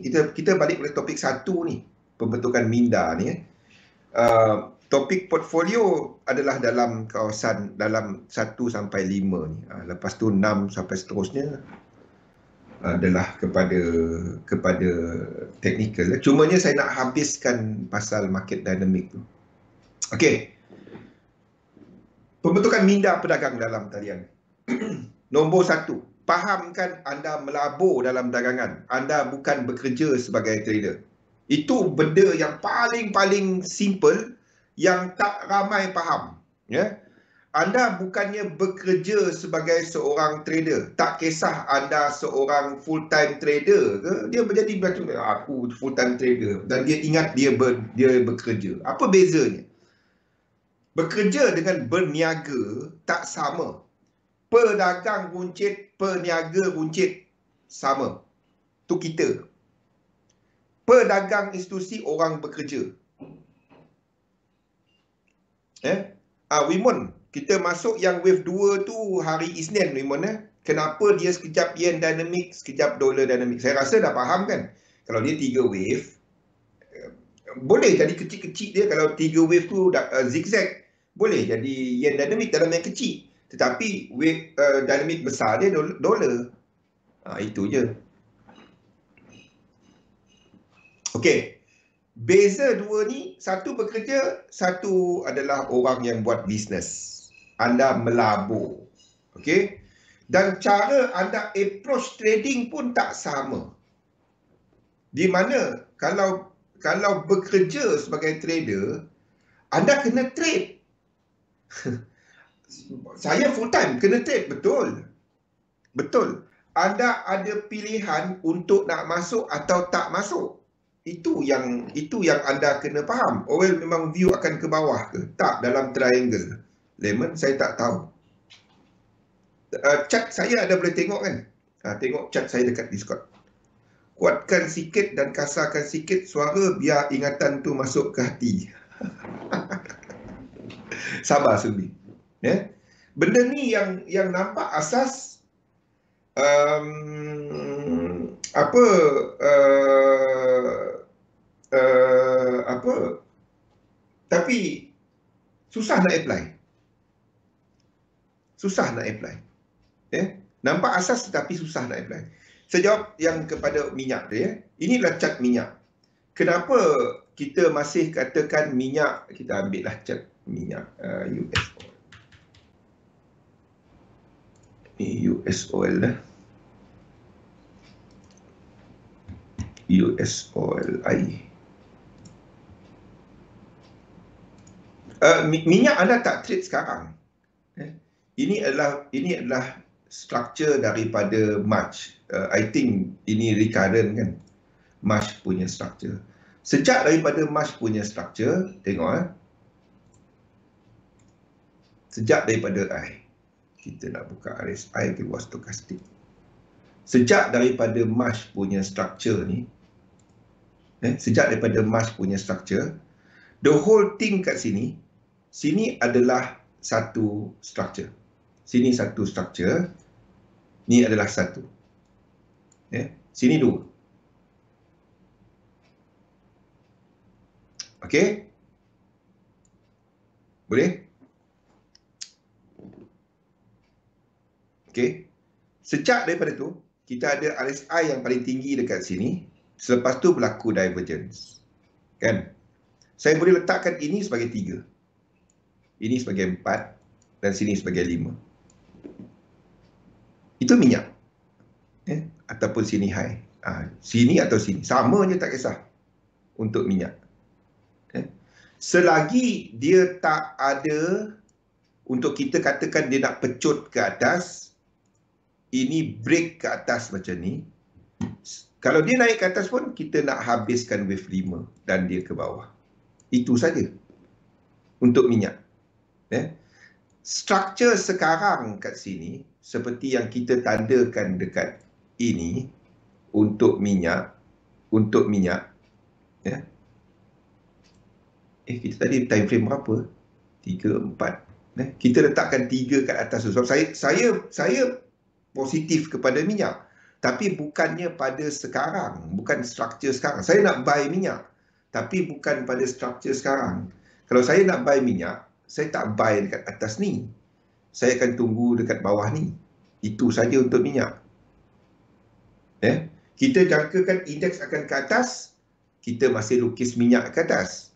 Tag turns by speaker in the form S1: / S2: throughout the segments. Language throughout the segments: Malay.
S1: kita balik pada topik 1 ni, pembentukan minda ni. Topik portfolio adalah dalam kawasan dalam 1 sampai 5 ni. Lepas tu 6 sampai seterusnya adalah kepada technical. Cumanya saya nak habiskan pasal market dynamic tu. Okey. Pembentukan minda pedagang dalam talian. Nombor 1, fahamkan anda melabur dalam dagangan. Anda bukan bekerja sebagai trader. Itu benda yang paling simple yang tak ramai faham. Ya. Anda bukannya bekerja sebagai seorang trader. Tak kisah anda seorang full-time trader ke, dia menjadi macam aku full-time trader dan dia ingat dia bekerja. Apa bezanya? Bekerja dengan berniaga tak sama. Pedagang runcit, peniaga runcit sama. Tu kita. Pedagang institusi orang bekerja. Wimon, kita masuk yang wave 2 tu hari Isnin, Wimon. Kenapa dia sekejap yen dynamic, sekejap dolar dynamic? Saya rasa dah faham kan? Kalau dia 3 wave, boleh jadi kecil-kecil dia. Kalau 3 wave tu zigzag, boleh jadi yen dynamic dalam yang kecil. Tetapi wave dynamic besar dia dolar. Itu je. Okey. Beza dua ni, satu bekerja, satu adalah orang yang buat bisnes. Anda melabur. Okey? Dan cara anda approach trading pun tak sama. Di mana kalau bekerja sebagai trader, anda kena trade. Saya full time kena trade, betul. Betul. Anda ada pilihan untuk nak masuk atau tak masuk. Itu yang anda kena faham. Oil memang view akan ke bawah ke? Tak, dalam triangle. Lemon saya tak tahu. Chart saya ada boleh tengok kan? Tengok chart saya dekat Discord. Kuatkan sikit dan kasarkan sikit suara biar ingatan tu masuk ke hati. Sabar Subi. Benda ni yang nampak asas tapi susah nak apply. Nampak asas tetapi susah nak apply. Saya jawab yang kepada minyak tu ya. Inilah chart minyak. Kenapa kita masih katakan minyak, kita ambil lah chart minyak US oil. Ini US oil lah. US oil air. Minyak anda tak trade sekarang. Ini adalah structure daripada March. I think ini recurrent kan. March punya structure. Sejak daripada March punya structure, tengok sejak daripada kita nak buka RSI ke luar stokastik. Sejak daripada March punya structure ni, sejak daripada March punya structure, the whole thing kat sini adalah satu structure. Sini satu structure, ni adalah satu. Sini dua. Okey? Boleh? Okey. Sejak daripada tu, kita ada RSI yang paling tinggi dekat sini. Selepas tu berlaku divergence. Kan? Saya boleh letakkan ini sebagai 3. Ini sebagai 4. Dan sini sebagai 5. Itu minyak. Ataupun sini high. Sini atau sini. Sama je, tak kisah. Untuk minyak. Selagi dia tak ada, untuk kita katakan dia nak pecut ke atas, ini break ke atas macam ni. Kalau dia naik ke atas pun, kita nak habiskan wave 5 dan dia ke bawah. Itu saja untuk minyak. Struktur sekarang kat sini, seperti yang kita tandakan dekat ini, untuk minyak, kita tadi time frame berapa? 3, 4. Kita letakkan 3 kat atas tu. Sebab saya positif kepada minyak. Tapi bukannya pada sekarang, bukan struktur sekarang. Saya nak buy minyak, tapi bukan pada struktur sekarang. Kalau saya nak buy minyak, saya tak buy dekat atas ni. Saya akan tunggu dekat bawah ni. Itu saja untuk minyak. Kita jangkakan indeks akan ke atas, kita masih lukis minyak ke atas.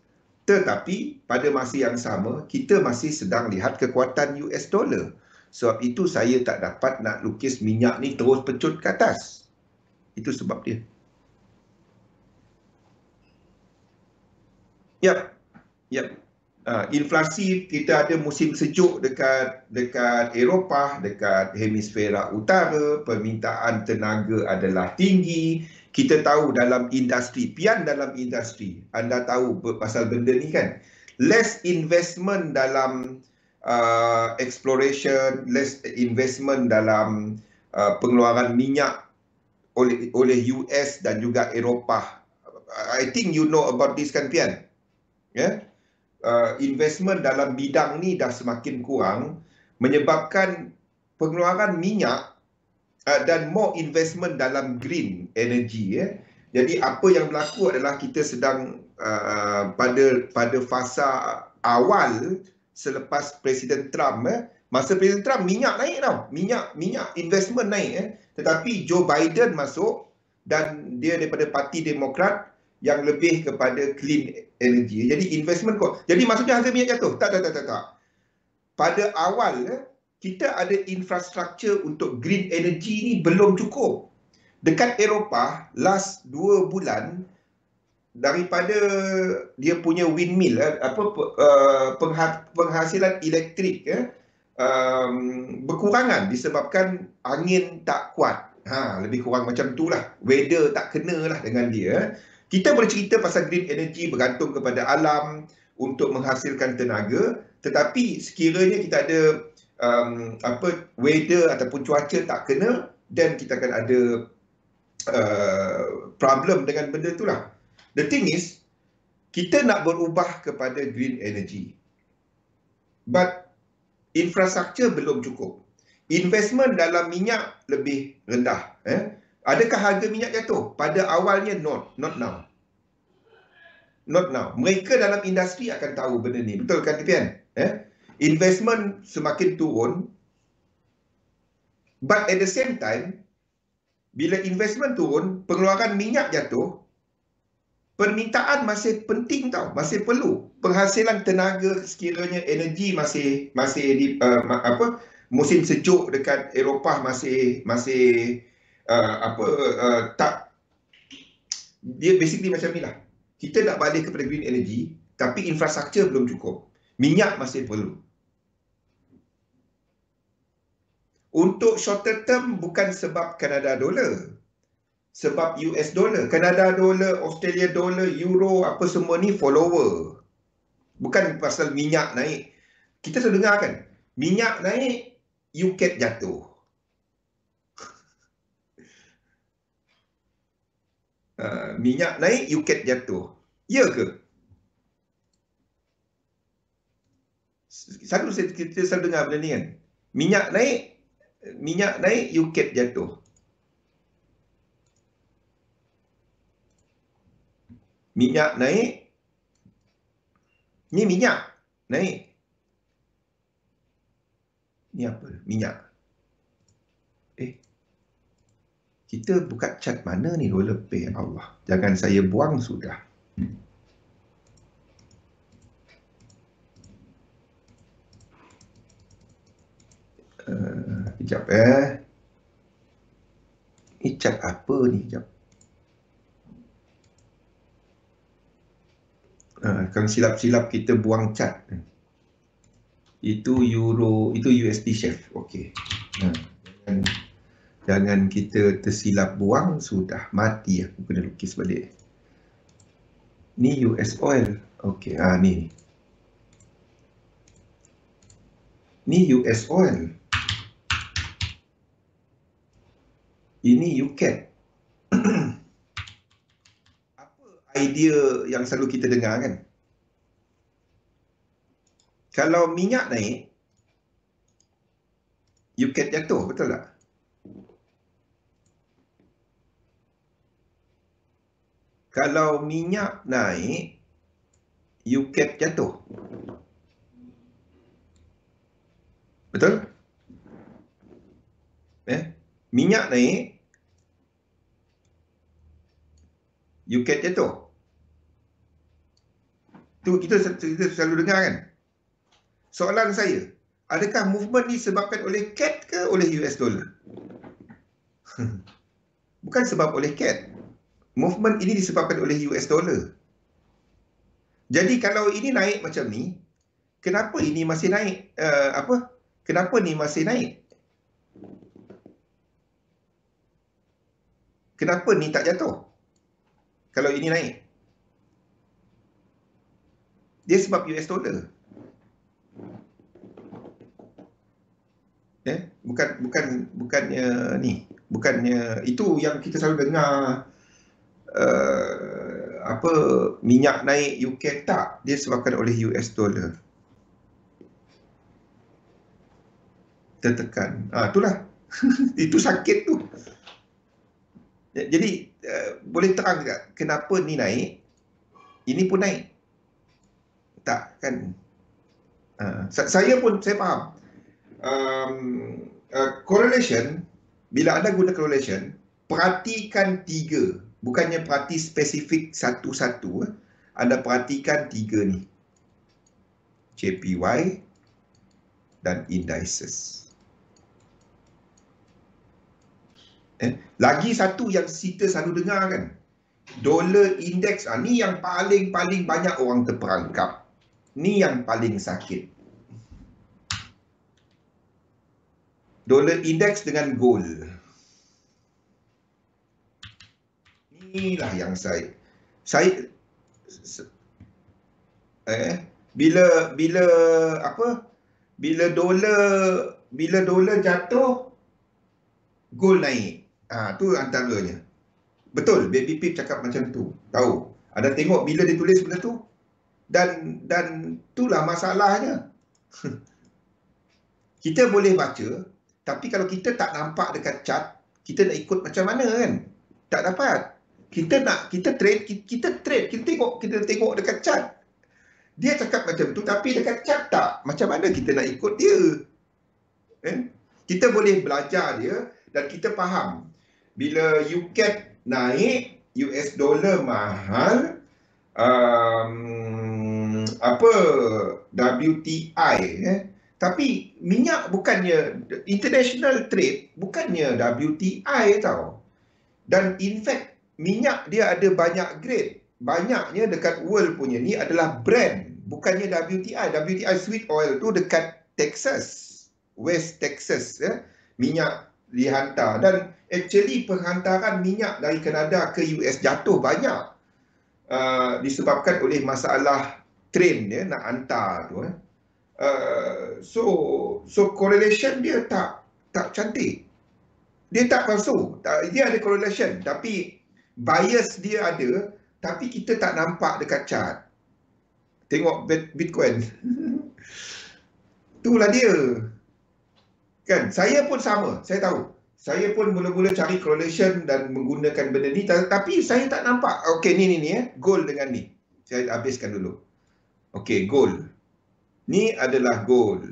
S1: Tetapi pada masa yang sama, kita masih sedang lihat kekuatan US dollar. Sebab itu saya tak dapat nak lukis minyak ni terus pecut ke atas. Itu sebab dia. Yap. Inflasi, kita ada musim sejuk dekat Eropah, dekat hemisfera utara, permintaan tenaga adalah tinggi. Kita tahu dalam industri, pian dalam industri, anda tahu pasal benda ni kan? Less investment dalam exploration, less investment dalam pengeluaran minyak oleh US dan juga Eropah. I think you know about this kan, pian? Investment dalam bidang ni dah semakin kurang, menyebabkan pengeluaran minyak dan more investment dalam green energy. Jadi apa yang berlaku adalah kita sedang pada fasa awal selepas Presiden Trump. Masa Presiden Trump minyak naik tau, minyak investment naik. Tetapi Joe Biden masuk dan dia daripada Parti Demokrat yang lebih kepada clean energy. Jadi investment kok. Jadi maksudnya harga minyak jatuh? Tak. Pada awal kita ada infrastruktur untuk green energy ni belum cukup. Dekat Eropah last 2 bulan daripada dia punya windmill penghasilan elektrik berkurangan disebabkan angin tak kuat. Lebih kurang macam itulah. Weather tak kena lah dengan dia. Kita boleh cerita pasal green energy bergantung kepada alam untuk menghasilkan tenaga, tetapi sekiranya kita ada weather ataupun cuaca tak kena, dan kita akan ada problem dengan benda itulah. The thing is, kita nak berubah kepada green energy, but infrastruktur belum cukup. Investment dalam minyak lebih rendah. Adakah harga minyak jatuh? Pada awalnya not now. Not now. Mereka dalam industri akan tahu benda ni. Betul kan, Tipian? Investment semakin turun, but at the same time, bila investment turun, pengeluaran minyak jatuh, permintaan masih penting tau, masih perlu. Penghasilan tenaga sekiranya energi masih di musim sejuk dekat Eropah masih tak, dia basically macam ni lah. Kita nak balik kepada green energy, tapi infrastruktur belum cukup. Minyak masih perlu. Untuk shorter term bukan sebab Canada dollar, sebab US dollar. Canada dollar, Australia dollar, euro, apa semua ni follower. Bukan pasal minyak naik. Kita sudah dengar kan, minyak naik, UKET jatuh. Minyak naik, UKET jatuh. Ya ke? Kita selalu dengar benda ni kan. Minyak naik, UKET jatuh. Minyak naik. Ni minyak naik. Ni apa? Minyak. Kita buka cat mana ni roller pay? Allah, jangan saya buang sudah. Sekejap Ni cat apa ni? Sekejap. Kalau silap-silap kita buang cat. Itu euro, itu USD chef. Okey. Jangan kita tersilap buang, sudah mati aku kena lukis balik. Ni US oil. Okey, ni. Ni US oil. Ini UKET. Apa idea yang selalu kita dengar kan? Kalau minyak naik, UKET jatuh, betul tak? Kalau minyak naik, UCAT jatuh. Betul? Minyak naik, UCAT jatuh. Tu kita selalu dengar kan? Soalan saya, adakah movement ni disebabkan oleh CAT ke oleh US dollar? Bukan sebab oleh CAT. Movement ini disebabkan oleh US dollar. Jadi kalau ini naik macam ni, kenapa ini masih naik? Kenapa ni masih naik? Kenapa ni tak jatuh? Kalau ini naik. Dia sebab US dollar. Bukannya ni. Bukannya itu yang kita selalu dengar minyak naik UK, tak, dia sebabkan oleh US dollar tertekan. Itulah. Itu sakit tu. Jadi boleh terang tak kenapa ni naik, ini pun naik? Tak kan? Saya faham. Correlation, bila anda guna correlation, perhatikan 3. Bukannya perhati spesifik satu-satu. Anda perhatikan 3 ni. JPY dan indices. Lagi satu yang kita selalu dengar kan, dollar index. Ni yang paling banyak orang terperangkap. Ni yang paling sakit. Dollar index dengan gold. Inilah yang bila dolar jatuh, gold naik. Tu antaranya. Betul, Baby Pip cakap macam tu. Tahu. Ada tengok bila dia tulis benda tu? Dan itulah masalahnya. Kita boleh baca, tapi kalau kita tak nampak dekat chart, kita nak ikut macam mana kan? Tak dapat. Kita trade, kita tengok dekat chart. Dia cakap macam tu, tapi dekat chart tak. Macam mana kita nak ikut dia? Kita boleh belajar dia dan kita faham. Bila UCAT naik, US dollar mahal, WTI, tapi minyak bukannya international trade, bukannya WTI tau. Dan in fact minyak dia ada banyak grade. Banyaknya dekat world punya ni adalah Brent, bukannya WTI. WTI sweet oil tu dekat Texas, West Texas, minyak dihantar. Dan actually penghantaran minyak dari Kanada ke US jatuh banyak, disebabkan oleh masalah train dia nak hantar tu. So correlation dia tak cantik. Dia tak palsu. Dia ada correlation, tapi bias dia ada, tapi kita tak nampak dekat chart. Tengok Bitcoin. Itulah dia. Kan, saya pun sama, saya tahu. Saya pun mula-mula cari correlation dan menggunakan benda ni, tapi saya tak nampak. Okey, ni gold dengan ni. Saya habiskan dulu. Okey, gold. Ni adalah gold.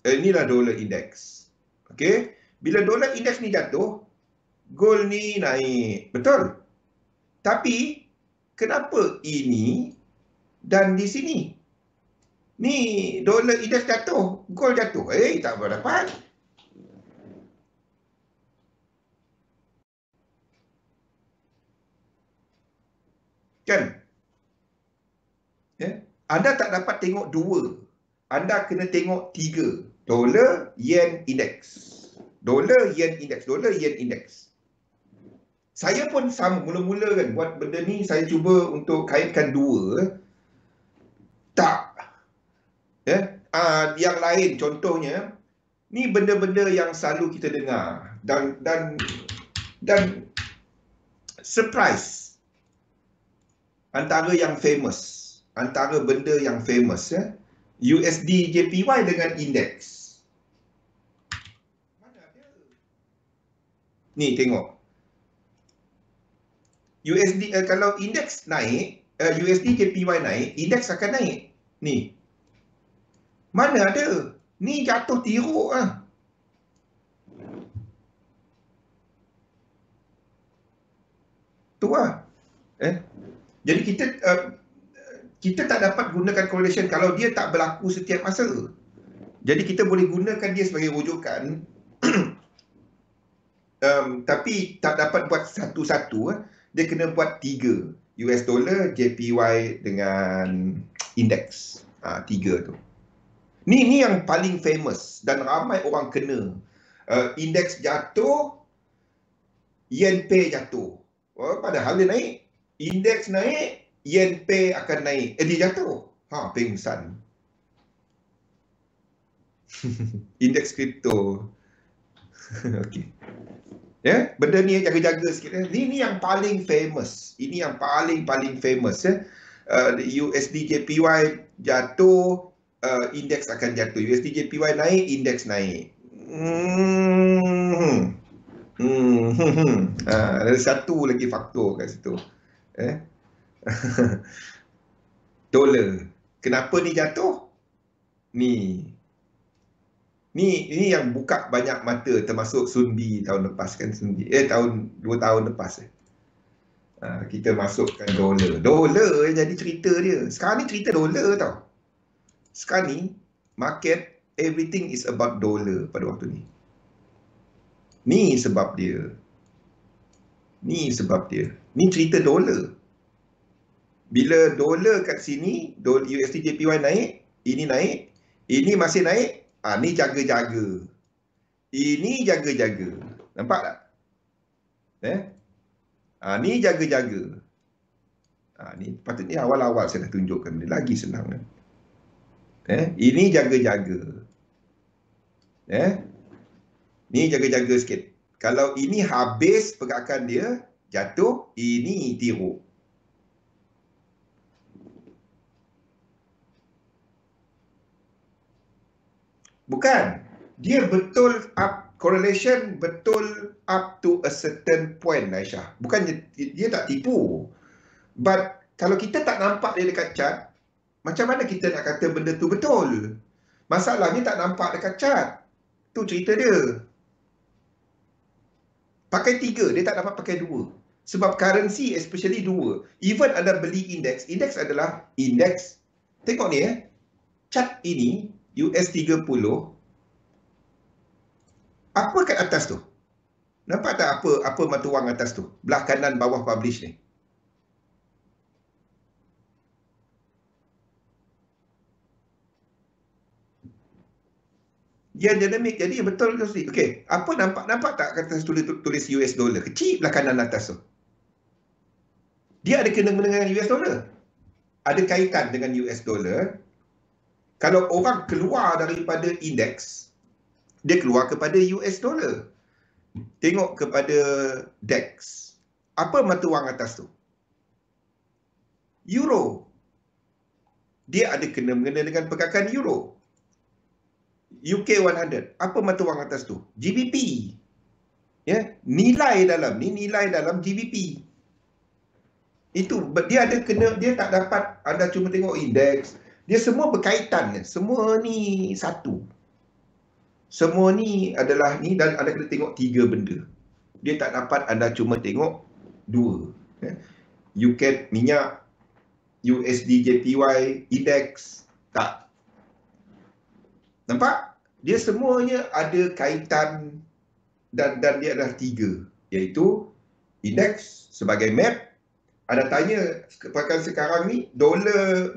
S1: Inilah dollar index. Okey, bila dollar index ni jatuh, gold ni naik. Betul? Tapi kenapa ini dan di sini? Ni dollar index jatuh, gold jatuh. Tak berdapat. Kan? Anda tak dapat tengok 2. Anda kena tengok 3. Dollar, yen, index. Dollar, yen, index. Dollar, yen, index. Saya pun sama mula-mula kan buat benda ni, saya cuba untuk kaitkan 2. Tak. Yang lain contohnya, ni benda-benda yang selalu kita dengar dan surprise. Antara yang famous, antara benda yang famous, USD JPY dengan indeks. Mana ada? Ni tengok. kalau indeks naik, USD JPY naik, indeks akan naik. Ni. Mana ada? Ni jatuh teruk ah. Tu lah. Jadi kita tak dapat gunakan correlation kalau dia tak berlaku setiap masa. Jadi kita boleh gunakan dia sebagai rujukan. Tapi tak dapat buat satu-satu. Dia kena buat 3. US dollar, JPY dengan indeks. 3 tu. Ni yang paling famous dan ramai orang kena. Indeks jatuh, yen pay jatuh. Padahal dia naik. Indeks naik, yen pay akan naik. Dia jatuh. Pengsan. Indeks kripto. Okey. Benda ni jaga-jaga sikit. Ini yang paling famous. Ini yang paling famous. USD JPY jatuh, indeks akan jatuh. USD JPY naik, indeks naik. Ada satu lagi faktor kat situ. Dolar. Kenapa ni jatuh? Ni yang buka banyak mata, termasuk Sunbi tahun lepas kan. Sunbi 2 tahun lepas. Kita masukkan dolar. Dolar jadi cerita dia. Sekarang ni cerita dolar tau. Sekarang ni market, everything is about dolar pada waktu ni. Ni sebab dia. Ni cerita dolar. Bila dolar kat sini, USD JPY naik, ini naik, ini masih naik, ni jaga-jaga. Ini jaga-jaga. Nampak tak? Ni jaga-jaga. Ni patutnya awal-awal saya dah tunjukkan. Dia lagi senang. Ini jaga-jaga. Ni jaga-jaga sikit. Kalau ini habis pergerakan dia, jatuh, ini tiruk. Bukan. Dia betul correlation betul up to a certain point, Aisyah. Bukan dia tak tipu. But kalau kita tak nampak dia dekat chart, macam mana kita nak kata benda tu betul? Masalahnya tak nampak dekat chart. Tu cerita dia. Pakai 3, dia tak dapat pakai 2. Sebab currency especially 2. Even anda beli indeks, indeks adalah indeks. Tengok ni chart ini US 30. Apa kat atas tu? Nampak tak apa mata wang atas tu? Belah kanan bawah publish ni. Dia dinamik, jadi betul tu. Okey, apa nampak tak kat atas tulis US dollar? Kecil belah kanan atas tu. Dia ada kena dengan US dollar. Ada kaitan dengan US dollar. Kalau orang keluar daripada indeks, dia keluar kepada US dollar. Tengok kepada DAX. Apa mata wang atas tu? Euro. Dia ada kena-mengena dengan pergerakan euro. UK 100. Apa mata wang atas tu? GBP. Nilai dalam GBP. Itu dia ada kena, dia tak dapat anda cuma tengok indeks. Dia semua berkaitan. Semua ni satu. Semua ni adalah ni, dan anda kena tengok 3 benda. Dia tak dapat anda cuma tengok 2. UK minyak, USD JPY, indeks, tak. Nampak? Dia semuanya ada kaitan dan dia adalah 3. Iaitu indeks sebagai map. Anda tanya pergerakan sekarang ni, dolar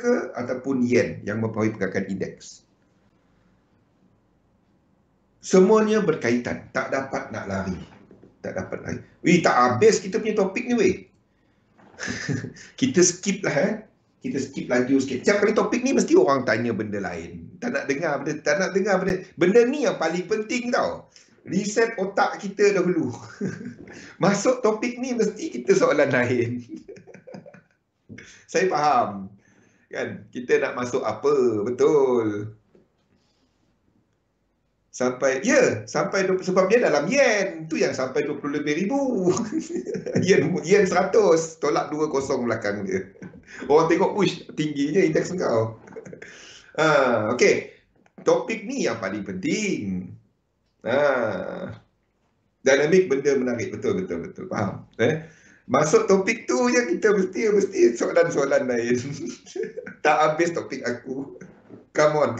S1: ke ataupun yen yang mempengaruhi pergerakan indeks. Semuanya berkaitan. Tak dapat nak lari. Tak dapat lari. Tak habis kita punya topik ni weh. Kita skip lah Kita skip laju sikit. Setiap kali topik ni mesti orang tanya benda lain. Tak nak dengar benda. Benda ni yang paling penting tau. Reset otak kita dahulu. Masuk topik ni mesti kita soalan lain. Saya faham. Kan? Kita nak masuk apa? Betul. sampai sebab dia dalam yen. Tu yang sampai 20 lebih ribu. yen 100, tolak 20 belakang dia. Orang tengok, uish, tingginya indeks kau. Okey. Topik ni yang paling penting. Dinamik benda menarik. Betul. Faham? Masuk topik tu je kita mesti soalan-soalan lain. Tak habis topik aku. Come on.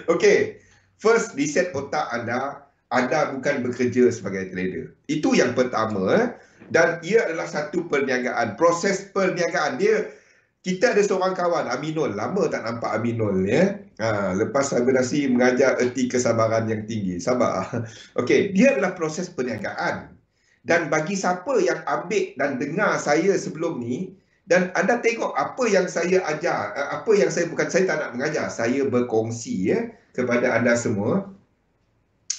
S1: Okey. First, reset otak anda. Anda bukan bekerja sebagai trader. Itu yang pertama. Dan ia adalah satu perniagaan. Proses perniagaan dia. Kita ada seorang kawan, Aminul. Lama tak nampak Aminul ya. Lepas Sabirasi mengajar erti kesabaran yang tinggi. Sabar. Okey, dia adalah proses perniagaan. Dan bagi siapa yang ambil dan dengar saya sebelum ni, dan anda tengok apa yang saya ajar, saya tak nak mengajar, saya berkongsi ya kepada anda semua.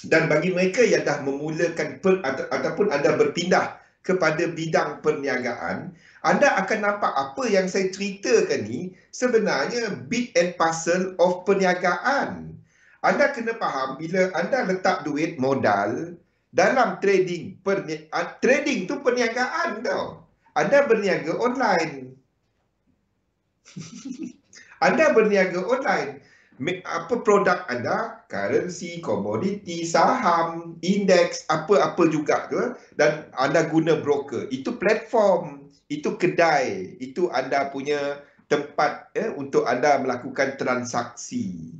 S1: Dan bagi mereka yang dah memulakan ataupun anda berpindah kepada bidang perniagaan, anda akan nampak apa yang saya ceritakan ni sebenarnya bit and parcel of perniagaan. Anda kena faham bila anda letak duit modal dalam trading. Trading tu perniagaan tau. Anda berniaga online. Anda berniaga online. Apa produk anda? Currency, komoditi, saham, indeks, apa-apa juga tu. Dan anda guna broker. Itu platform. Itu kedai. Itu anda punya tempat untuk anda melakukan transaksi.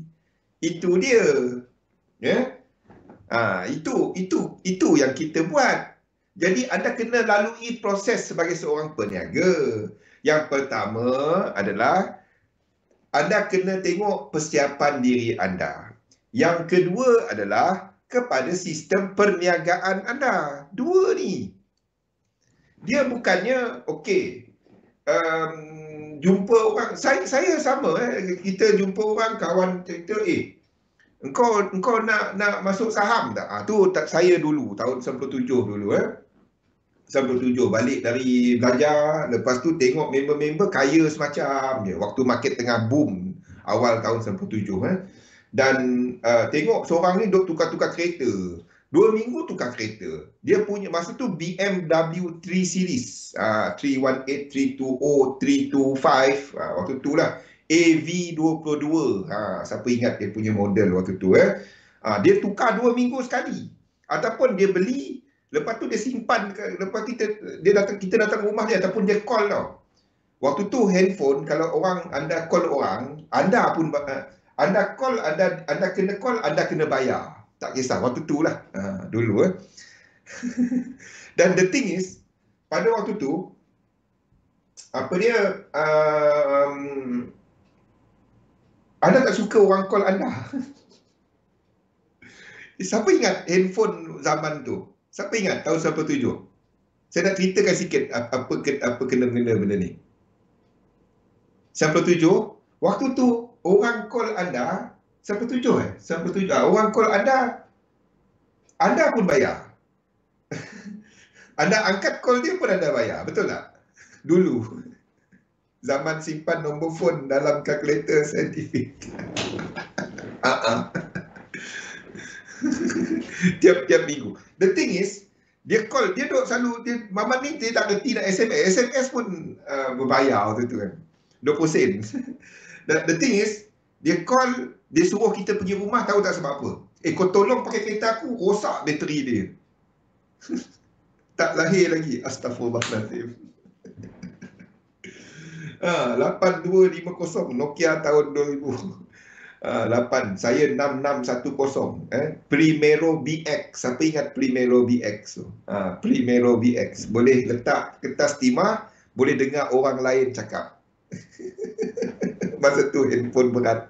S1: Itu dia. Ya. Itu yang kita buat. Jadi anda kena lalui proses sebagai seorang peniaga. Yang pertama adalah anda kena tengok persiapan diri anda. Yang kedua adalah kepada sistem perniagaan anda. Dua ni. Dia bukannya, okey, jumpa orang, saya sama. Kita jumpa orang, kawan kita, engkau nak masuk saham tak? Tu saya dulu, tahun 97 dulu. 97 balik dari belajar, lepas tu tengok member-member kaya semacam dia waktu market tengah boom awal tahun 97 dan tengok seorang ni duk tukar-tukar kereta. 2 minggu tukar kereta. Dia punya masa tu BMW 3 Series, 318, 320, 325, waktu tu lah AV22. Siapa ingat dia punya model waktu tu dia tukar 2 minggu sekali. Ataupun dia beli, lepas tu dia simpan, lepas kita datang rumah dia ataupun dia call tau. Waktu tu handphone, kalau anda call orang, anda kena call, anda kena bayar. Tak kisah, waktu tu lah. Dulu Dan the thing is, pada waktu tu, anda tak suka orang call anda. Siapa ingat handphone zaman tu? Siapa ingat tahun 97? Saya nak ceritakan sikit apa kena-mengena benda ni. 97, waktu tu orang call anda, 97 97. Orang call anda pun bayar. Anda angkat call dia pun anda bayar, betul tak? Dulu. Zaman simpan nombor phone dalam kalkulator saintifik. Tiap minggu. The thing is, dia call, dia duk selalu, Mamat ni dia tak kerti nak SMS. SMS pun berbayar waktu tu kan. 20 sen. The thing is, dia call, dia suruh kita pergi rumah, tahu tak sebab apa? Kau tolong pakai kereta aku, rosak bateri dia. Tak lahir lagi. Astaghfirullahaladzim. 8250 Nokia tahun 2000. 8. Saya 6610 Primero BX. Siapa ingat Primero BX tu? Primero BX. Boleh letak kertas timah, boleh dengar orang lain cakap. Masa tu handphone berat.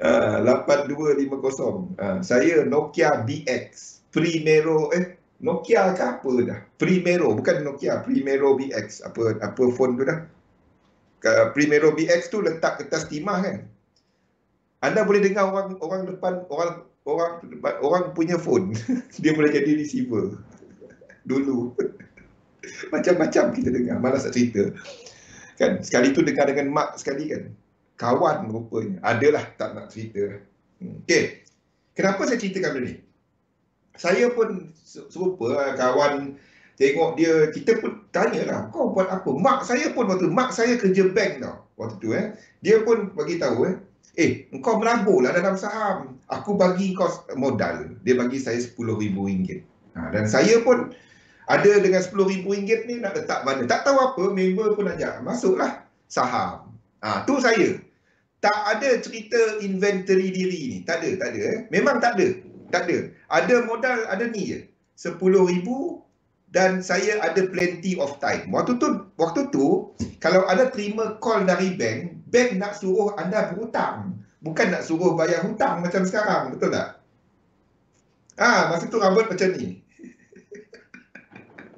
S1: 8250. Saya Nokia BX. Primero Nokia ke apa dah? Primero, bukan Nokia, Primero BX. Apa phone tu dah? Primero BX tu letak kertas timah kan. Anda boleh dengar orang depan, orang punya phone. Dia boleh jadi receiver. Dulu. Macam-macam kita dengar. Malas nak cerita. Kan, sekali tu dengar dengan mak sekali kan. Kawan rupanya. Adalah tak nak cerita. Okey. Kenapa saya ceritakan benda ni? Saya pun serupa kawan tengok dia, kita pun tanyalah, kau buat apa? Mak saya pun waktu mak saya kerja bank tau. Waktu tu dia pun bagi tahu engkau melabur lah dalam saham. Aku bagi kau modal. Dia bagi saya RM10,000. Dan saya pun ada dengan RM10,000 ni nak letak mana. Tak tahu apa, member pun ajak. Masuklah saham. Tu saya. Tak ada cerita inventory diri ni. Tak ada. Memang tak ada. Tak ada. Ada modal, ada ni je. RM10,000 dan saya ada plenty of time. Waktu tu kalau ada terima call dari bank nak suruh anda berhutang. Bukan nak suruh bayar hutang macam sekarang. Betul tak? Masa tu rambut macam ni.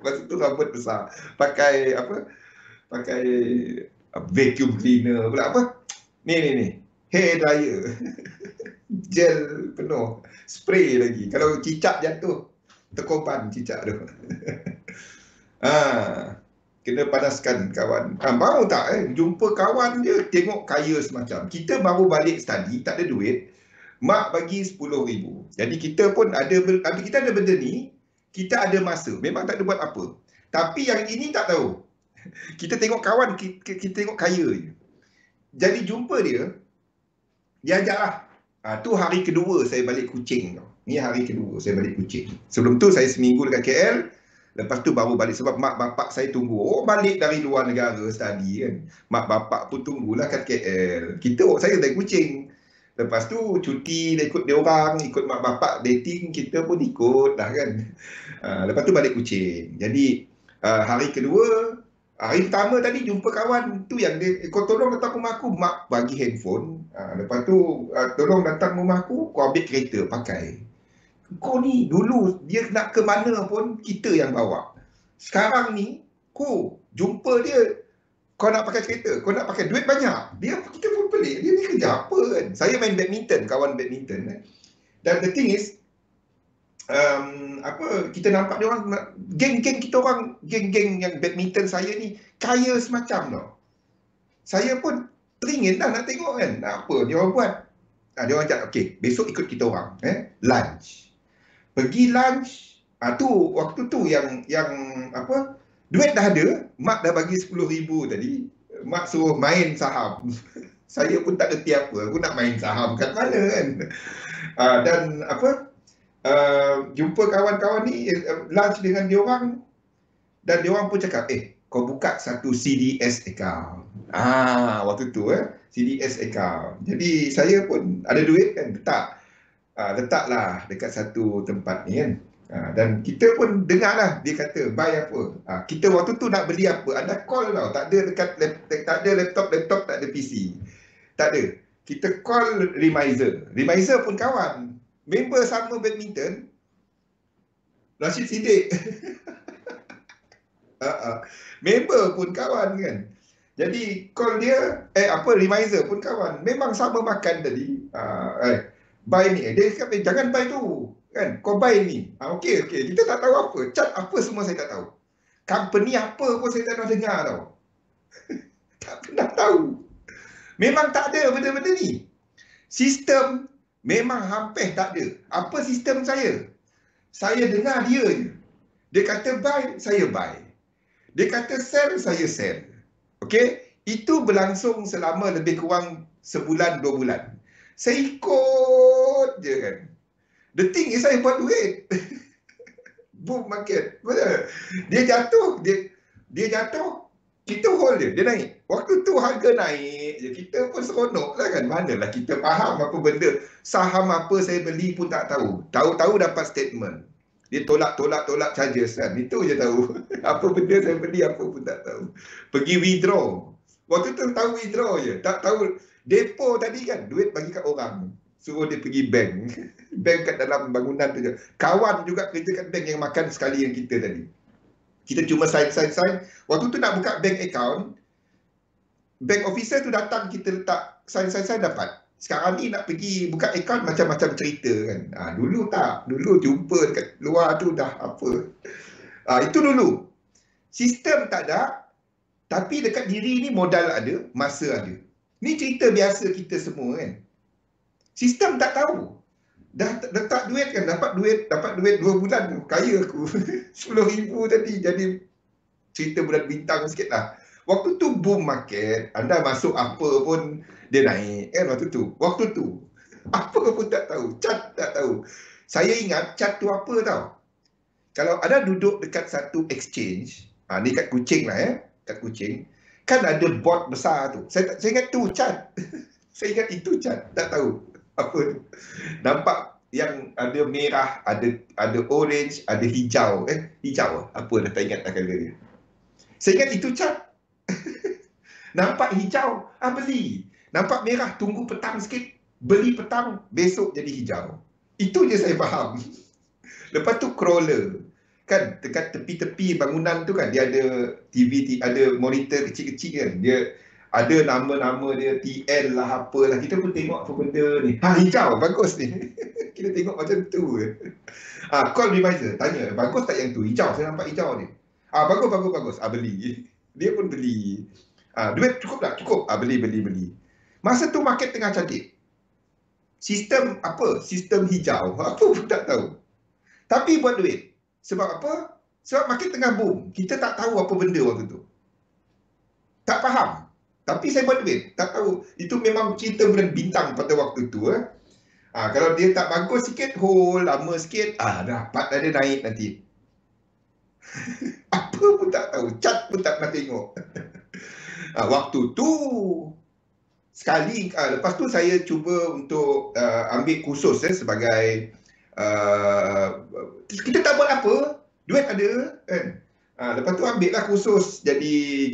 S1: Masa tu rambut besar. Pakai apa? Pakai vacuum cleaner pula apa? Ni. Hair dryer. Gel penuh. Spray lagi. Kalau cicak jatuh, terkorban cicak tu. Kena panaskan kawan. Mau tak jumpa kawan dia, tengok kaya semacam. Kita baru balik study, tak ada duit. Mak bagi RM10,000. Jadi kita pun kita ada benda ni, kita ada masa. Memang tak ada buat apa. Tapi yang ini tak tahu. Kita tengok kawan, kita tengok kaya je. Jadi jumpa dia ajaklah. Tu hari kedua saya balik Kuching. Ni hari kedua saya balik Kuching. Sebelum tu saya seminggu dekat KL. Lepas tu baru balik sebab mak bapak saya tunggu. Balik dari luar negara study kan. Mak bapak pun tunggulah kat KL. Saya dari Kuching. Lepas tu cuti ikut dia orang, ikut mak bapak dating, kita pun ikut dah kan. Lepas tu balik Kuching. Jadi hari kedua, hari pertama tadi jumpa kawan tu yang dia, kau tolong datang rumah aku, mak bagi handphone. Lepas tu tolong datang rumah aku, kau ambil kereta pakai. Kau ni dulu dia nak ke mana pun kita yang bawa. Sekarang ni kau jumpa dia, kau nak pakai kereta, kau nak pakai duit banyak. Kita pun pelik, dia ni kerja apa kan. Saya main badminton, kawan badminton Dan the thing is kita nampak dia orang, geng-geng kita orang, geng-geng yang badminton saya ni kaya semacam tau. Saya pun teringin dah nak tengok kan apa dia orang buat. Dia orang cakap okey, besok ikut kita orang lunch. Pergi lunch, waktu tu yang duit dah ada, mak dah bagi RM10,000 tadi, mak suruh main saham. Saya pun tak reti apa, aku nak main saham kat mana kan. Dan jumpa kawan-kawan ni, lunch dengan dia orang, dan dia orang pun cakap, kau buka satu CDS account. Waktu tu CDS account. Jadi saya pun ada duit kan, letaklah dekat satu tempat ni kan. Dan kita pun dengar lah dia kata buy apa. Kita waktu tu nak beli apa, anda call tau, tak ada laptop, tak ada PC. Tak ada. Kita call Remizer pun kawan. Member sama badminton. Rashid Siddiq. Member pun kawan kan. Jadi call dia, Remizer pun kawan. Memang sama makan tadi. Buy ni. Dia cakap, jangan buy tu. Kan? Kau buy ni. Okey. Kita tak tahu apa. Cat apa semua saya tak tahu. Company apa pun saya tak pernah dengar tau. Tak pernah tahu. Memang tak ada benda-benda ni. Sistem memang hampir tak ada. Apa sistem saya? Saya dengar dia je. Dia kata buy, saya buy. Dia kata sell, saya sell. Okey? Itu berlangsung selama lebih kurang sebulan, 2 bulan. Saya ikut je kan. The thing is saya buat duit. Boom market. Betul? Dia jatuh, kita hold dia naik. Waktu tu harga naik je, kita pun seronok lah kan. Manalah kita faham apa benda. Saham apa saya beli pun tak tahu. Tahu-tahu dapat statement. Dia tolak charges kan. Itu je tahu. Apa benda saya beli apa pun tak tahu. Pergi withdraw. Waktu tu tahu withdraw je. Tak tahu. Depo tadi kan, duit bagi kat orang. Suruh dia pergi bank. Bank kat dalam bangunan tu je. Kawan juga kerja kat bank yang makan sekali yang kita tadi. Kita cuma sign. Waktu tu nak buka bank account, bank officer tu datang, kita letak sign dapat. Sekarang ni nak pergi buka account macam-macam cerita kan. Dulu tak. Dulu jumpa dekat luar tu dah apa. Itu dulu. Sistem tak ada, tapi dekat diri ni modal ada, masa ada. Ni cerita biasa kita semua kan. Sistem tak tahu. Dah letak duit kan, dapat duit 2 bulan, kaya aku. 10,000 tadi, jadi cerita bulan bintang sikit lah. Waktu tu boom market, anda masuk apa pun dia naik kan waktu tu. Waktu tu, apa pun tak tahu, cat tak tahu. Saya ingat cat tu apa tau. Kalau ada duduk dekat satu exchange, ni kat Kuching lah kat Kuching, kan ada bot besar tu. Saya ingat tu cat. Saya ingat itu cat, tak tahu apa tu. Nampak yang ada merah, ada orange, ada hijau. Hijau apa dah tak ingat dah kala dia. Saya ingat itu cat. Nampak hijau, beli. Nampak merah, tunggu petang sikit, beli petang, besok jadi hijau. Itu je saya faham. Lepas tu crawler. Kan dekat tepi-tepi bangunan tu kan, dia ada TV, ada monitor kecil-kecil kan. Dia ada nama-nama dia, TL lah, apalah. Kita pun tengok apa benda ni. Hijau, bagus ni. Kita tengok macam tu. Call Remiser, tanya, bagus tak yang tu? Hijau, saya nampak hijau ni. Bagus. Beli. Dia pun beli. Duit cukup tak? Cukup. Beli. Masa tu market tengah cantik. Sistem apa? Sistem hijau. Apa pun tak tahu. Tapi buat duit. Sebab apa? Sebab market tengah boom. Kita tak tahu apa benda waktu tu. Tak faham. Tapi saya buat duit. Tak tahu. Itu memang cerita bulan bintang pada waktu tu. Kalau dia tak bagus sikit, hold lama sikit, dapat dah dia naik nanti. Apa pun tak tahu. Cat pun tak pernah tengok. Waktu tu, sekali, lepas tu saya cuba untuk ambil kursus sebagai kita tak buat apa, duit ada kan. Lepas tu ambil lah kursus jadi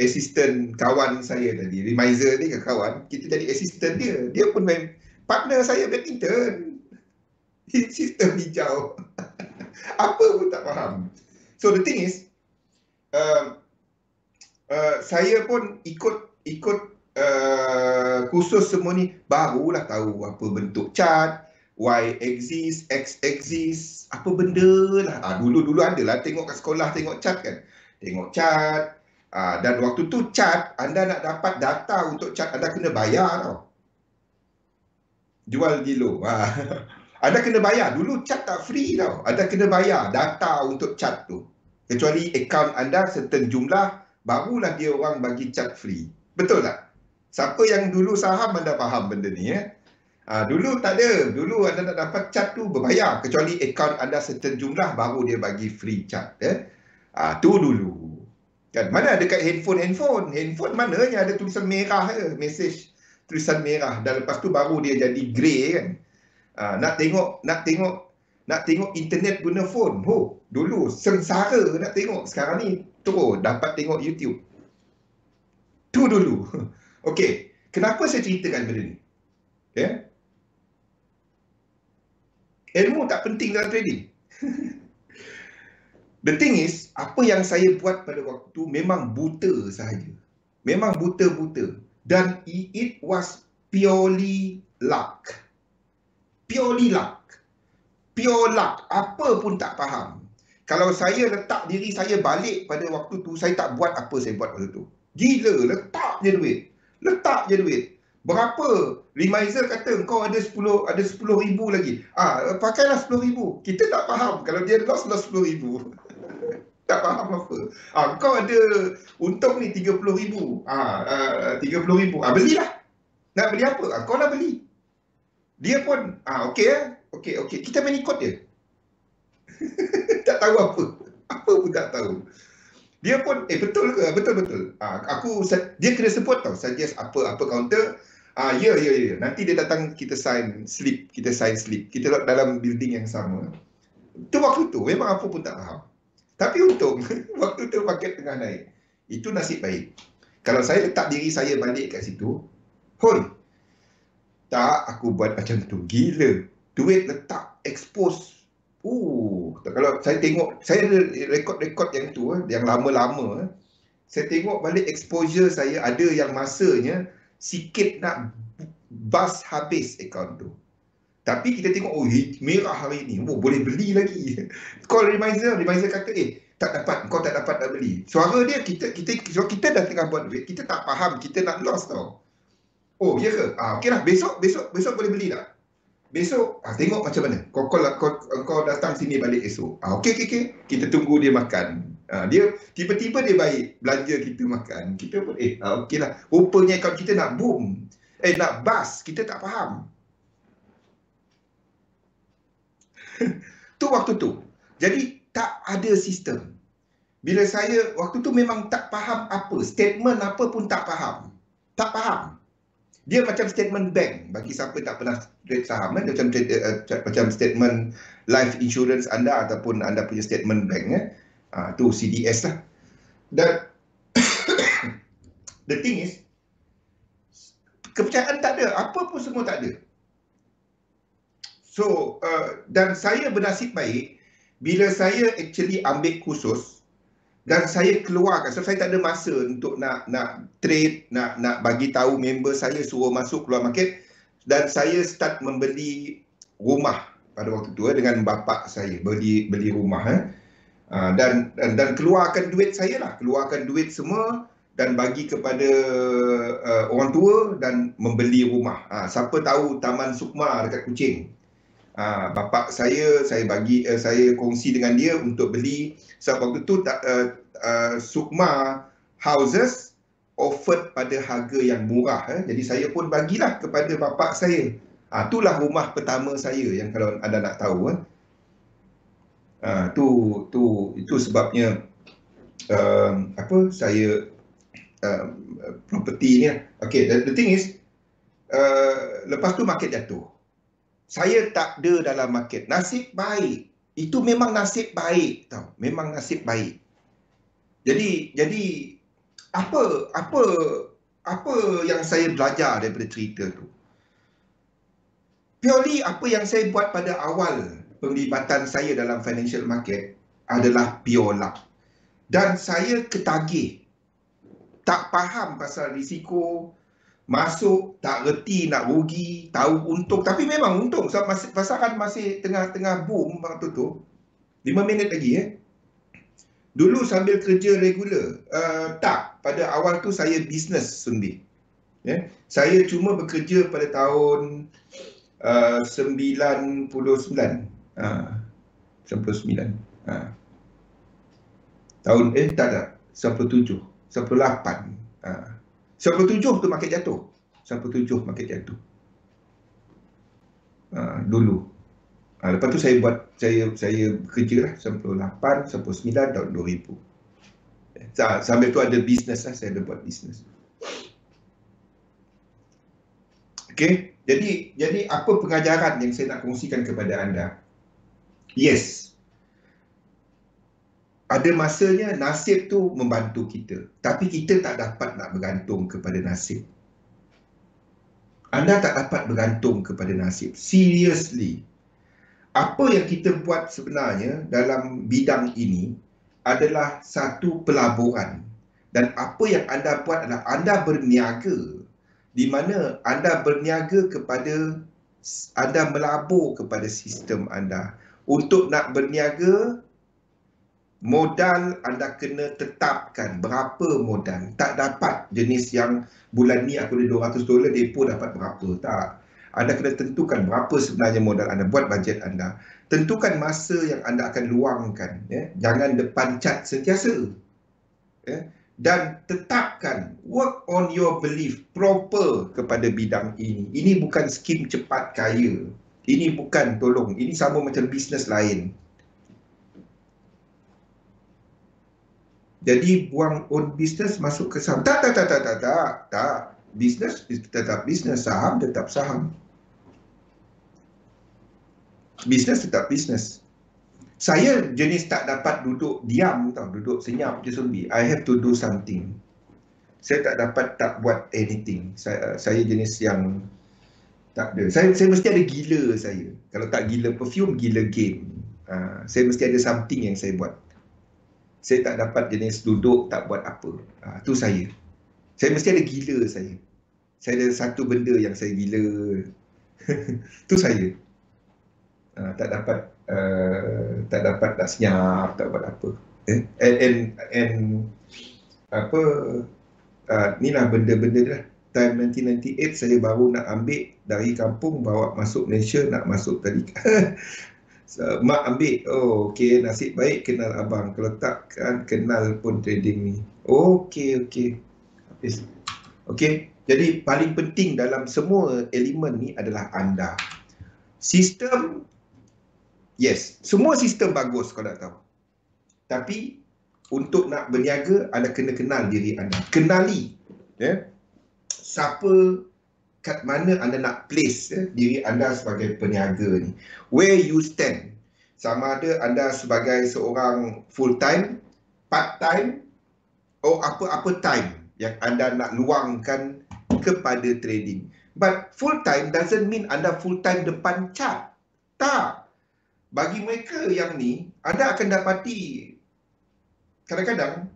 S1: assistant kawan saya tadi. Remiser ni ke kawan, kita jadi assistant dia. Dia pun main partner saya badminton. Sistem hijau. Apa pun tak faham. So the thing is, saya pun ikut kursus semua ni, barulah tahu apa bentuk chart, Y axis, X axis, apa benda lah. Dulu adalah tengok kat sekolah, tengok chart kan. Tengok chart. Dan waktu tu chart, anda nak dapat data untuk chart, anda kena bayar tau. Jual gilo. Anda kena bayar. Dulu chart tak free tau. Anda kena bayar data untuk chart tu. Kecuali akaun anda certain jumlah, barulah dia orang bagi chart free. Betul tak? Siapa yang dulu saham, anda faham benda ni dulu tak ada. Dulu anda nak dapat chart tu berbayar. Kecuali akaun anda certain jumlah, baru dia bagi free chart. Tu dulu. Kan? Mana dekat handphone mananya ada tulisan merah message tulisan merah. Dan lepas tu baru dia jadi grey kan. Nak tengok internet guna phone. Dulu sengsara nak tengok. Sekarang ni terus dapat tengok YouTube. Tu dulu. Okey, kenapa saya ceritakan benda ni? Ilmu tak penting dalam trading. The thing is, apa yang saya buat pada waktu tu memang buta sahaja. Memang buta-buta. Dan it was purely luck. Purely luck. Pure luck. Apa pun tak faham. Kalau saya letak diri saya balik pada waktu tu, saya tak buat apa saya buat waktu tu. Gila, letak je duit. Berapa? Remiser kata kau ada 10,000 lagi. Pakailah 10,000. Kita tak faham. Kalau dia loss 10,000. Tak faham apa. Kau ada untung ni 30,000. 30,000. Belilah. Nak beli apa? Kau lah beli. Dia pun, okey. Kita main ikut dia. Tak tahu apa. Apa pun tak tahu. Dia pun, betul ke? Betul. Dia kena sebut tau. Suggest apa counter. Ya. Nanti dia datang, kita sign slip. Kita dalam building yang sama. Itu waktu tu, memang apa pun tak faham. Tapi untung, waktu tu market tengah naik. Itu nasib baik. Kalau saya letak diri saya balik kat situ, tak, aku buat macam tu. Gila. Duit letak, expose. Kalau saya tengok, saya ada rekod-rekod yang tu, yang lama-lama. Saya tengok balik exposure saya, ada yang masanya sikit nak bust habis akaun tu. Tapi kita tengok, merah hari ni, boleh beli lagi. Call Remiser kata, tak dapat, kau tak dapat nak beli. Suara dia, kita dah tengah buat duit, kita tak faham, kita nak loss tau. Oh, ya ke? Okey lah. Besok boleh beli tak? Besok, tengok macam mana. Kau datang sini balik esok. Okey. Kita tunggu dia makan. Dia tiba-tiba dia baik belanja kita makan. Kita pun okey lah. Rupanya kalau kita nak boom, nak bus, kita tak faham. Tu waktu tu. Jadi tak ada sistem. Bila saya waktu tu memang tak faham apa, statement apa pun tak faham. Tak faham. Dia macam statement bank bagi siapa tak pernah trade saham, dia macam statement life insurance anda ataupun anda punya statement bank, tu CDS lah. Dan the thing is, kepercayaan tak ada, apa pun semua tak ada. So dan saya bernasib baik bila saya actually ambil kursus dan saya keluarkan, so saya tak ada masa untuk nak trade, nak bagi tahu member saya suruh masuk keluar market, dan saya start membeli rumah pada waktu tu dengan bapa saya, beli rumah dan keluarkan duit saya lah, keluarkan duit semua dan bagi kepada orang tua dan membeli rumah. Siapa tahu Taman Sukma dekat Kuching, bapa saya bagi saya kongsi dengan dia untuk beli. Sebab waktu tu Sukma houses offered pada harga yang murah, jadi saya pun bagilah kepada bapa saya. Itulah rumah pertama saya yang kalau anda nak tahu. Itu sebabnya saya property ni. Okay, the thing is, lepas tu market jatuh. Saya tak ada dalam market. Nasib baik. Itu memang nasib baik tau. Memang nasib baik. Jadi apa yang saya belajar daripada cerita tu? Purely apa yang saya buat pada awal penglibatan saya dalam financial market adalah pure luck. Dan saya ketagih. Tak faham pasal risiko, masuk, tak reti nak rugi, tahu untung. Tapi memang untung sebab pasaran masih tengah boom waktu tu. 5 minit lagi Dulu sambil kerja regular. Tak, pada awal tu saya bisnes Sunbi. Saya cuma bekerja pada tahun 99. 99. Tahun tak 97, 98. 97 tu market jatuh. 97 market jatuh. Dulu. Lepas tu saya bekerja lah 98, 99 tahun 2000. Sambil tu ada bisnes lah, saya ada buat bisnes. Okay, jadi apa pengajaran yang saya nak kongsikan kepada anda? Yes, ada masanya nasib tu membantu kita, tapi kita tak dapat nak bergantung kepada nasib. Anda tak dapat bergantung kepada nasib. Seriously. Apa yang kita buat sebenarnya dalam bidang ini adalah satu pelaburan. Dan apa yang anda buat adalah anda berniaga, di mana anda berniaga kepada, anda melabur kepada sistem anda. Untuk nak berniaga, modal anda kena tetapkan berapa modal. Tak dapat jenis yang bulan ni aku ada $200, depo dapat berapa. Tak. Anda kena tentukan berapa sebenarnya modal anda, buat bajet anda. Tentukan masa yang anda akan luangkan. Jangan depan cat sentiasa. Dan tetapkan, work on your belief proper kepada bidang ini. Ini bukan skim cepat kaya. Ini bukan, tolong, ini sama macam bisnes lain. Jadi buang own business masuk ke saham. Tak. Bisnes tetap bisnes, saham tetap saham. Bisnes tetap bisnes. Saya jenis tak dapat duduk diam tau, duduk senyap je Sunbi. I have to do something. Saya tak dapat tak buat anything. Saya jenis yang tak ada. Saya mesti ada gila saya. Kalau tak gila perfume, gila game. Saya mesti ada something yang saya buat. Saya tak dapat jenis duduk tak buat apa. Tu saya. Saya mesti ada gila saya. Saya ada satu benda yang saya gila. Tu saya. Tak dapat nak senyap, tak buat apa. And apa, inilah benda-benda lah. time 1998 saya baru nak ambil dari kampung bawa masuk Malaysia, nak masuk tadi. So, mak ambil, oh okey, nasib baik kenal abang, kalau tak kan kenal pun trading ni. Okey, habis. Okey, jadi paling penting dalam semua elemen ni adalah anda. Sistem, yes, semua sistem bagus kau nak tahu. Tapi untuk nak berniaga, anda kena kenal diri anda. Kenali siapa, kat mana anda nak place diri anda sebagai peniaga ni. Where you stand. Sama ada anda sebagai seorang full time, part time, apa-apa time yang anda nak luangkan kepada trading. But full time doesn't mean anda full time depan chart. Tak. Bagi mereka yang ni, anda akan dapati kadang-kadang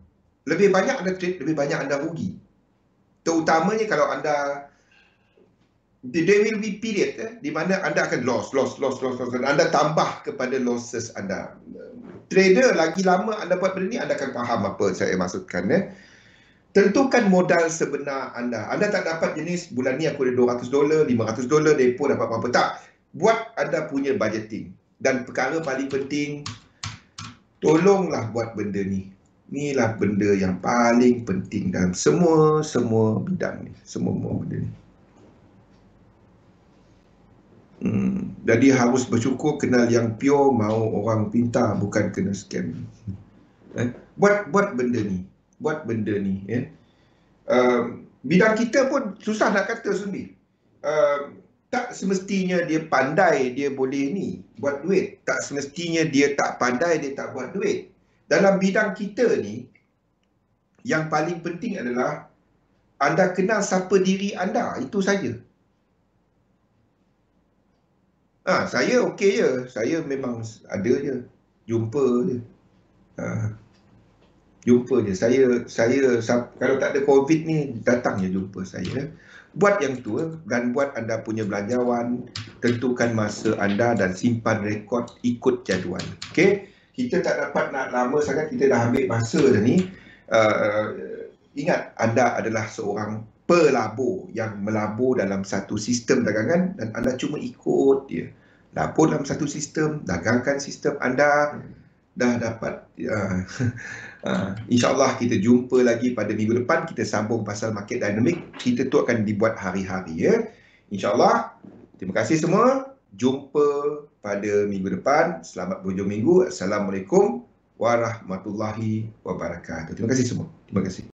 S1: lebih banyak anda trade, lebih banyak anda rugi. Terutamanya kalau anda, there will be period di mana anda akan loss. Anda tambah kepada losses anda. Trader lagi lama anda buat benda ni, anda akan faham apa saya maksudkan. Tentukan modal sebenar anda. Anda tak dapat jenis bulan ni aku ada $200, $500, depo dapat apa-apa. Tak. Buat anda punya budgeting. Dan perkara paling penting, tolonglah buat benda ni. Inilah benda yang paling penting dalam semua bidang ni. Semua benda ni. Jadi harus bersyukur kenal yang pure, mahu orang pintar, bukan kena scam. Buat benda ni. Buat benda ni. Bidang kita pun susah nak kata sendiri. Tak semestinya dia pandai, dia boleh ni buat duit. Tak semestinya dia tak pandai, dia tak buat duit. Dalam bidang kita ni, yang paling penting adalah anda kenal siapa diri anda. Itu saja. Saya okey je. Saya memang ada je. Jumpa je. Jumpa je. Saya kalau tak ada COVID ni, datang je jumpa saya. Buat yang tu dan buat anda punya belanjawan. Tentukan masa anda dan simpan rekod, ikut jadual. Okey? Kita tak dapat nak lama sangat, kita dah ambil masa dah ni. Ingat, anda adalah seorang pelabur yang melabur dalam satu sistem dagangan dan anda cuma ikut dia. Labur dalam satu sistem, dagangkan sistem anda, dah dapat. InsyaAllah kita jumpa lagi pada minggu depan. Kita sambung pasal market dynamic. Kita tu akan dibuat hari-hari ya. InsyaAllah. Terima kasih semua. Jumpa pada minggu depan. Selamat berhujung minggu. Assalamualaikum warahmatullahi wabarakatuh. Terima kasih semua. Terima kasih.